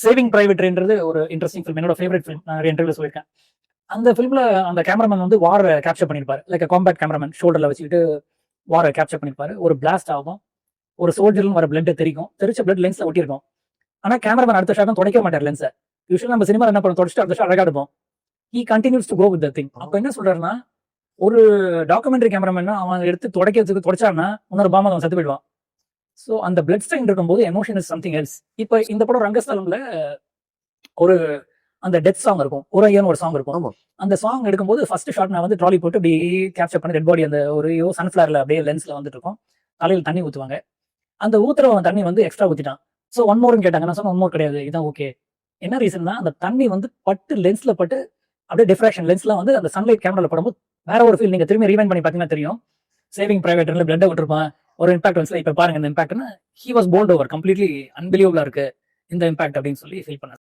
Saving பிரைவேட்ன்றது ஒரு interesting film, என்னோட favourite film. நான் இன்டர்வியூல சொல்லியிருக்கேன். அந்த ஃபிலிம்ல அந்த கேமராமேன் வந்து வார கேப்சர் பண்ணிருப்பாரு. லைக் காம்பேக்ட் கேமராமேன் ஷோல்டர்ல வச்சுக்கிட்டு வார கேப்சர் பண்ணிருப்பாரு. ஒரு பிளாஸ்ட் ஆகும், ஒரு சோல்ஜர்ல வர பிளட் தெரிக்கும், தெரிச்ச பிளட் லென்ஸ்ல ஒட்டிருக்கும். ஆனா கேமராமேன் அடுத்த ஷாட்டும் துடைக்க மாட்டார் லென்ஸை. யூஸ்வலா நம்ம சினிமா என்ன பண்ண தொடச்சிட்டு அடுத்த ஷாட் அழகா எடுப்போம். He continues to go with the thing. அப்ப என்ன சொல்றாருன்னா, ஒரு டாக்குமெண்ட்ரி கேமராமேன் அவன் எடுத்து துடைக்கிறதுக்கு துடைச்சாருன்னா இன்னொரு பாம்பு அவன் செத்து போயிடுவான். ஸோ அந்த பிளட் ஸ்ட்ரெயின் இருக்கும்போது எமோஷன் இஸ் சம்திங் எல்ஸ். இப்போ இந்த படம் ரங்கஸ்தலம்ல ஒரு அந்த டெத் சாங் இருக்கும், ஒரு ஐயன் ஒரு சாங் இருக்கும். அந்த சாங் எடுக்கும்போது ஃபர்ஸ்ட் ஷாட் நான் வந்து ட்ராலி போட்டு அப்படியே கேப்சர் பண்ணி டெட் பாடி அந்த ஒரு சன்ஃபிளவர்ல அப்படியே லென்ஸ்ல வந்துட்டு இருக்கும். தலையில் தண்ணி ஊற்றுவாங்க. அந்த ஊத்துறவன் தண்ணி வந்து எக்ஸ்ட்ரா ஊத்திட்டான். ஸோ ஒன் மோர்னு கேட்டாங்க. நான் சொன்னேன் ஒன் மோர் கிடையாது, இதான் ஓகே. என்ன ரீசன்னா அந்த தண்ணி வந்து பட்டு லென்ஸ்ல பட்டு அப்படியே டிஃப்ராக்ஷன் லென்ஸ்லாம் வந்து அந்த சன்லைட் கேமரால படும்போது வேற ஒரு ஃபீல். நீங்க திரும்பி ரீவைண்ட் பண்ணி பார்த்தீங்கன்னா தெரியும். சேவிங் பிரைவேட்ல பிளட் விட்டுருப்பான், ஒரு இம்பாக்ட் வந்து இப்ப பாருங்க இந்த இம்பாக்ட்னா he was bowled over, completely அன்பிலியபிளா இருக்கு இந்த இம்பாக்ட் அப்படின்னு சொல்லி ஃபீல் பண்ணேன்.